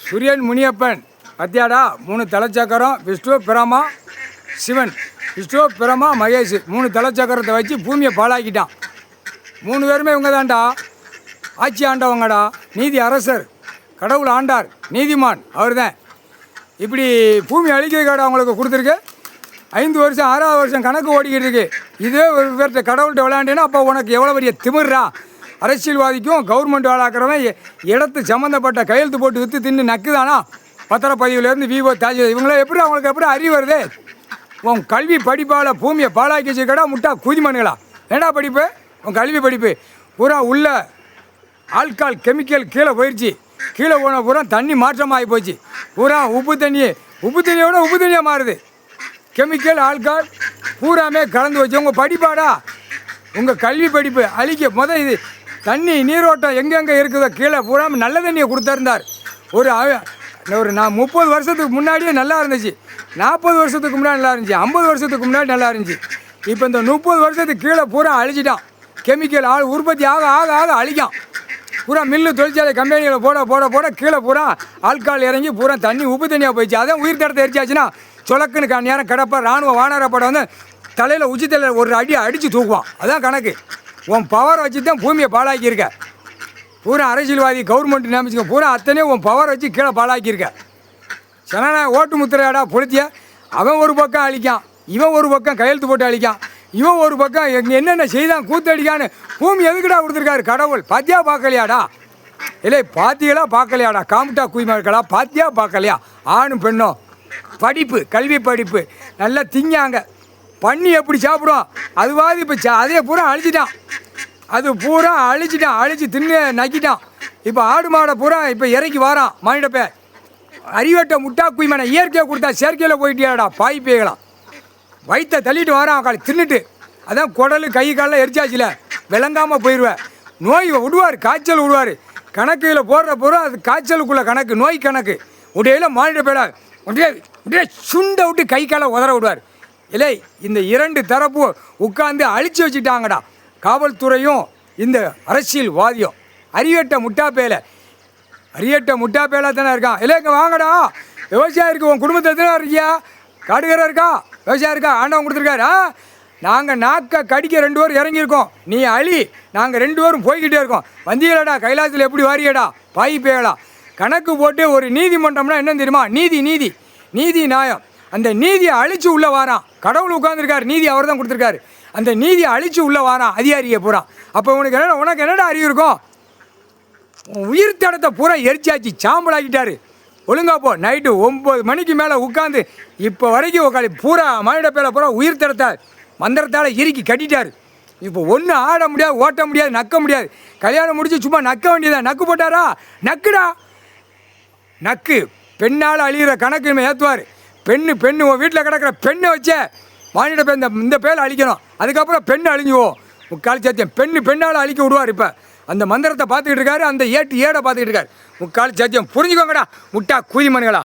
சூரியன் முனியப்பன் பத்தியாடா 3 தலைச்சக்கரம் விஷ்ணு பிரமா சிவன் விஷ்ணு பிரமா மகேஷ் 3 தலைச்சக்கரத்தை வச்சு பூமியை பாழாக்கிட்டான். 3 பேருமே இவங்க தான்டா ஆட்சி ஆண்டவங்கடா. நீதி அரசர், கடவுள் ஆண்டார், நீதிமான் அவர் தான். இப்படி பூமி அழிக்கிறதுக்காட அவங்களுக்கு கொடுத்துருக்கு. 5 வருஷம் 6வது வருஷம் கணக்கு ஓடிக்கிட்டு இருக்கு. இதே ஒரு பேர்கிட்ட கடவுள்கிட்ட விளையாண்டேன்னா அப்போ உனக்கு எவ்வளோ பெரிய திமிர்றா. அரசியல்வாதிக்கும் கவர்மெண்ட் வேளாக்கிறவன் இடத்து சம்மந்தப்பட்ட கையெழுத்து போட்டு விற்று தின்னு நக்குதானா. பத்திரப்பதிவுலேருந்து விவோ தாஜ் இவங்கள எப்படி அவங்களுக்கு எப்படி அறிவு வருது? உன் கல்வி படிப்பால் பூமியை பாழாக்கி வச்சுக்கடா முட்டா குதிமனுங்களா. ஏண்டா படிப்பு? உன் கல்வி படிப்பு பூரா உள்ள ஆல்கால் கெமிக்கல் கீழே போயிடுச்சு. கீழே போன பூரா தண்ணி மாற்றமாகி போச்சு. பூரா உப்பு தண்ணியோட உப்பு தண்ணியாக மாறுது. கெமிக்கல் ஆல்கால் பூராமே கலந்து வச்சு உங்கள் படிப்பாடா. உங்கள் கல்வி படிப்பு அழிக்க இது தண்ணி நீரோட்டம் எங்கெங்கே இருக்குதோ கீழே பூரா நல்ல தண்ணியை கொடுத்துருந்தார். ஒரு 30 வருஷத்துக்கு முன்னாடியே நல்லா இருந்துச்சு. 40 வருஷத்துக்கு முன்னாடி நல்லா இருந்துச்சு. 50 வருஷத்துக்கு முன்னாடி நல்லா இருந்துச்சு. இப்போ இந்த 30 வருஷத்துக்கு கீழே பூரா அழிச்சிட்டான். கெமிக்கல் உற்பத்தி ஆக ஆக ஆக அழிக்கான். பூரா மில்லு தொழிற்சாலை கம்பெனிகளை போட கீழே பூரா ஆல்கால் இறங்கி பூரா தண்ணி உப்பு தண்ணியாக போயிடுச்சு. அதான் உயிர் தடத்தை எரிச்சாச்சுன்னா சொலக்குன்னு நேரம் கிடப்ப இராணுவ வானரப்படம் வந்து தலையில் உச்சித்தலையில் ஒரு அடி அடித்து தூக்குவான். அதான் கணக்கு. உன் பவரை வச்சு தான் பூமியை பாழாக்கியிருக்க. பூரா அரசியல்வாதி கவர்மெண்ட் நியமிச்சுக்க பூரா அத்தனையும் உன் பவரை வச்சு கீழே பாழாக்கியிருக்க. ஜனநாயக ஓட்டு முத்திரையாடா பொழுத்திய. அவன் ஒரு பக்கம் அழிக்கான், இவன் ஒரு பக்கம் கையெழுத்து போட்டு அழிக்கான், இவன் ஒரு பக்கம் என்னென்ன செய்தான் கூத்தடிக்கான்னு. பூமி எதுக்குடா கொடுத்துருக்காரு கடவுள்? பாத்தியா பார்க்கலையாடா? இல்லை பாத்திகளா பார்க்கலையாடா? காமிட்டா குயிமா இருக்கடா. பாத்தியா பார்க்கலையா? ஆணும் பெண்ணும் படிப்பு, கல்வி படிப்பு நல்லா திங்காங்க. பண்ணி எப்படி சாப்பிடும்? அதுவாது இப்போ அதே பூரா அழிச்சிட்டான். அது பூரா அழிச்சு தின்னு நக்கிட்டான். இப்போ ஆடு மாடை பூரா இப்போ இறக்கி வாரான் மானிடப்பே. அறிவட்ட முட்டா குய்மான இயற்கையை கொடுத்தா செயற்கையில் போயிட்டியாடா பாய் பேயலாம். வயிற்றை தள்ளிட்டு வாரான் காலை தின்னுட்டு. அதான் குடல் கை காலில் எரிச்சாச்சுல விளங்காமல் போயிடுவேன். நோய் விடுவார், காய்ச்சல் விடுவார். கணக்குல போடுற பூரா அது காய்ச்சலுக்குள்ள கணக்கு, நோய் கணக்கு. உடையில மானிடப்பேடா உடைய சுண்டை விட்டு கை காலை உதற விடுவார். இல்லை இந்த 2 தரப்பு உட்காந்து அழிச்சு வச்சுட்டாங்கடா. காவல்துறையும் இந்த அரசியல்வாதியும் அறியட்ட முட்டாப்பேல தானே இருக்கான். இல்லை இங்கே வாங்கடா, விவசாயம் இருக்குது. உன் குடும்பத்தில் தானே இருக்கியா? காடுகரை இருக்கா? விவசாயம் இருக்கா? ஆண்டவன் கொடுத்துருக்காரு. நாங்கள் நாக்க கடிக்க 2 பேரும் இறங்கியிருக்கோம். நீ அழி, நாங்கள் 2 பேரும் போய்கிட்டே இருக்கோம். வந்தியலடா கைலாசத்தில் எப்படி வாரியடா பாய் பேயலாம். கணக்கு போட்டு ஒரு நீதிமன்றம்னா என்ன தெரியுமா? நீதி நியாயம். அந்த நீதியை அழிச்சு உள்ளே வாரான். கடவுள் உட்காந்துருக்காரு, நீதி அவர் தான் கொடுத்துருக்காரு. அந்த நீதியை அழிச்சு உள்ளே வாரான் அதிகாரியை பூரா. அப்போ உனக்கு என்னடா அறிவு இருக்கும்? உயிர் தடத்தை பூரா எரிச்சாச்சு, சாம்பலாக்கிட்டாரு. ஒழுங்கா போ. நைட்டு 9 மணிக்கு மேலே உட்காந்து இப்போ வரைக்கும் உட்காந்து பூரா மானிடப்பேல பூரா உயிர் தடத்தை மந்திரத்தால் இறுக்கி கட்டிட்டார். இப்போ ஒன்றும் ஆட முடியாது, ஓட்ட முடியாது, நக்க முடியாது. கல்யாணம் முடிச்சு சும்மா நக்க வேண்டியதான். நக்கு போட்டாரா? நக்குடா நக்கு. பெண்ணால் அழிகிற கணக்கு இனிமேல் ஏற்றுவார். பெண்ணு உன் வீட்டில் கிடக்கிற பெண்ணை வச்சே மானிடப்பே இந்த பேரை அழிக்கணும். அதுக்கப்புறம் பெண்ணு அழிஞ்சுவோம். முக்கால் சத்தியம் பெண்ணால் அழிக்க விடுவார். இப்போ அந்த மந்திரத்தை பார்த்துக்கிட்டு இருக்காரு, அந்த ஏடை பார்த்துக்கிட்டு இருக்காரு. முக்கால் சத்தியம் புரிஞ்சுக்கோங்கடா முட்டா குதிமனுங்களா.